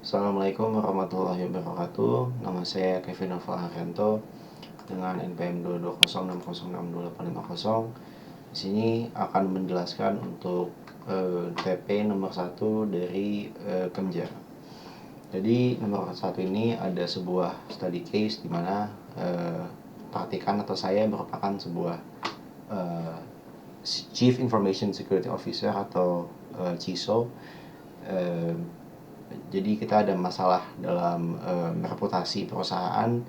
Assalamualaikum warahmatullahi wabarakatuh. Nama saya Kevin Nova Haryanto dengan NPM 22060602850. Di sini akan menjelaskan untuk TP nomor 1 dari Kemjar. Jadi nomor 1 ini ada sebuah study case di mana praktikan atau saya merupakan sebuah Chief Information Security Officer atau CISO. Jadi kita ada masalah dalam reputasi perusahaan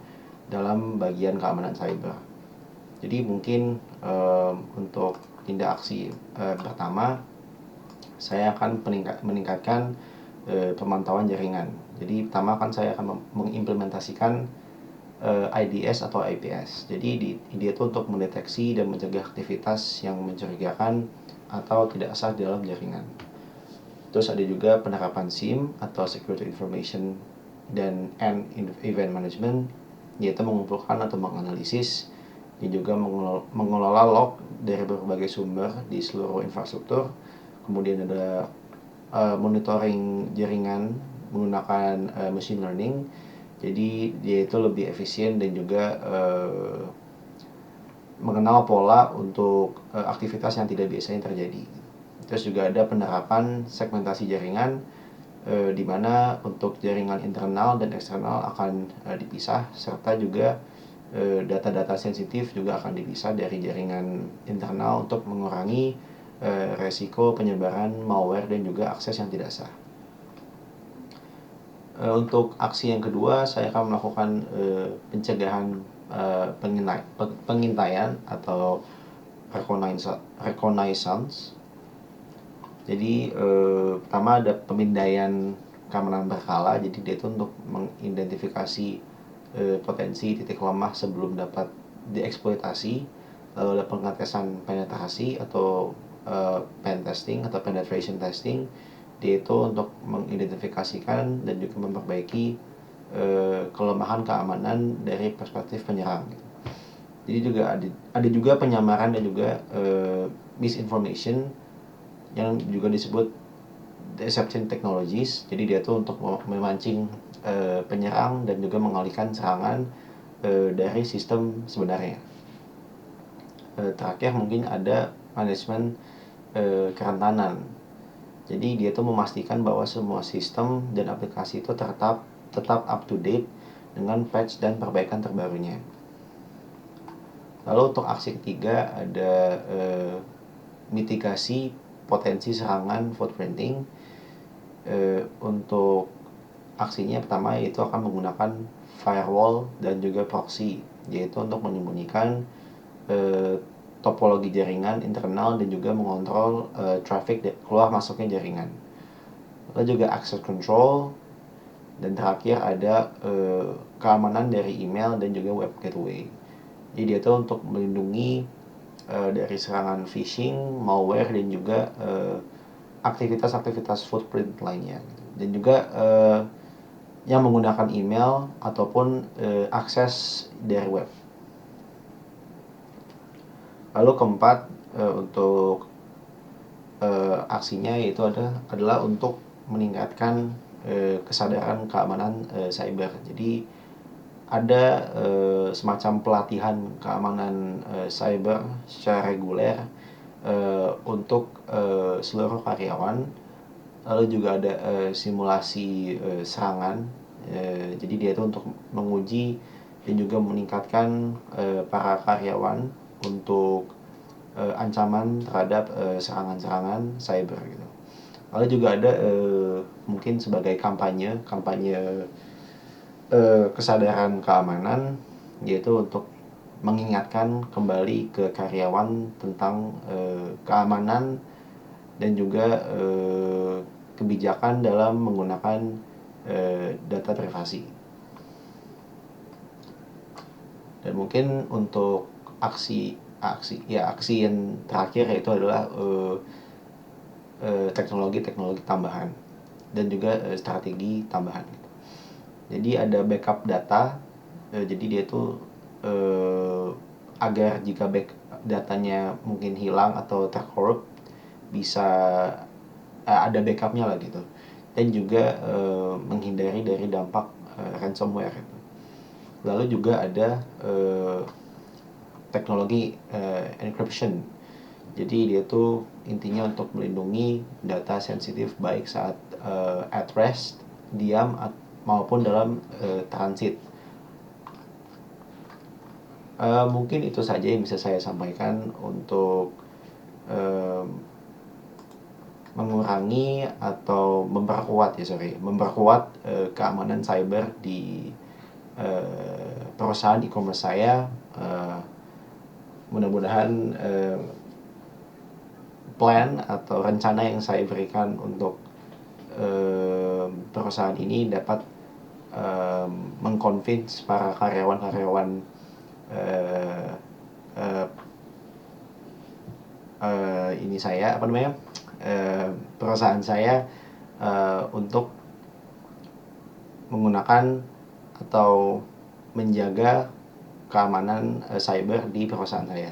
dalam bagian keamanan cyber. Jadi mungkin untuk tindak aksi pertama, saya akan meningkatkan pemantauan jaringan. Jadi pertama kan saya akan mengimplementasikan IDS atau IPS. Jadi dia itu untuk mendeteksi dan mencegah aktivitas yang mencurigakan atau tidak sah di dalam jaringan. Terus ada juga penerapan SIM atau Security Information dan Event Management, yaitu mengumpulkan atau menganalisis dan juga mengelola log dari berbagai sumber di seluruh infrastruktur. Kemudian ada monitoring jaringan menggunakan machine learning. Jadi dia itu lebih efisien dan juga mengenal pola untuk aktivitas yang tidak biasanya terjadi. Terus juga ada penerapan segmentasi jaringan di mana untuk jaringan internal dan eksternal akan dipisah, serta juga data-data sensitif juga akan dipisah dari jaringan internal untuk mengurangi resiko penyebaran malware dan juga akses yang tidak sah. Untuk aksi yang kedua, saya akan melakukan pencegahan pengintaian atau reconnaissance. Jadi pertama ada pemindaian keamanan berkala. Jadi dia itu untuk mengidentifikasi potensi titik lemah sebelum dapat dieksploitasi. Lalu ada pengetesan penetrasi atau pen testing atau penetration testing. Dia itu untuk mengidentifikasikan dan juga memperbaiki kelemahan keamanan dari perspektif penyerang. Jadi juga ada juga penyamaran dan juga misinformation yang juga disebut deception technologies. Jadi dia tuh untuk memancing penyerang dan juga mengalihkan serangan dari sistem sebenarnya. Terakhir mungkin ada manajemen kerentanan. Jadi dia tuh memastikan bahwa semua sistem dan aplikasi itu tetap up to date dengan patch dan perbaikan terbarunya. Lalu untuk aksi ketiga ada mitigasi potensi serangan footprinting. Untuk aksinya pertama yaitu akan menggunakan firewall dan juga proxy, yaitu untuk menyembunyikan topologi jaringan internal dan juga mengontrol traffic keluar masuknya jaringan. Lalu juga access control, dan terakhir ada keamanan dari email dan juga web gateway. Jadi dia itu untuk melindungi dari serangan phishing, malware dan juga aktivitas-aktivitas footprint lainnya. Dan juga yang menggunakan email ataupun akses dari web. Lalu keempat untuk aksinya yaitu adalah untuk meningkatkan kesadaran keamanan cyber. Jadi ada semacam pelatihan keamanan cyber secara reguler untuk seluruh karyawan. Lalu juga ada simulasi serangan. Jadi dia itu untuk menguji dan juga meningkatkan para karyawan untuk ancaman terhadap serangan-serangan cyber gitu. Lalu juga ada mungkin sebagai kampanye kesadaran keamanan, yaitu untuk mengingatkan kembali ke karyawan tentang keamanan dan juga kebijakan dalam menggunakan data privasi. Dan mungkin untuk aksi yang terakhir yaitu adalah teknologi tambahan dan juga strategi tambahan. Jadi ada backup data. Jadi dia itu agar jika datanya mungkin hilang atau terkorup bisa ada backupnya lah gitu. dan juga menghindari dari dampak ransomware. Lalu juga ada teknologi encryption. Jadi dia tuh intinya untuk melindungi data sensitif baik saat at rest, diam, maupun dalam transit. Mungkin itu saja yang bisa saya sampaikan untuk mengurangi atau memperkuat keamanan cyber di perusahaan e-commerce saya. Mudah-mudahan plan atau rencana yang saya berikan untuk perusahaan ini dapat mengconvince para karyawan-karyawan perusahaan saya untuk menggunakan atau menjaga keamanan cyber di perusahaan saya.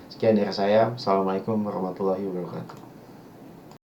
Sekian dari saya. Assalamualaikum warahmatullahi wabarakatuh.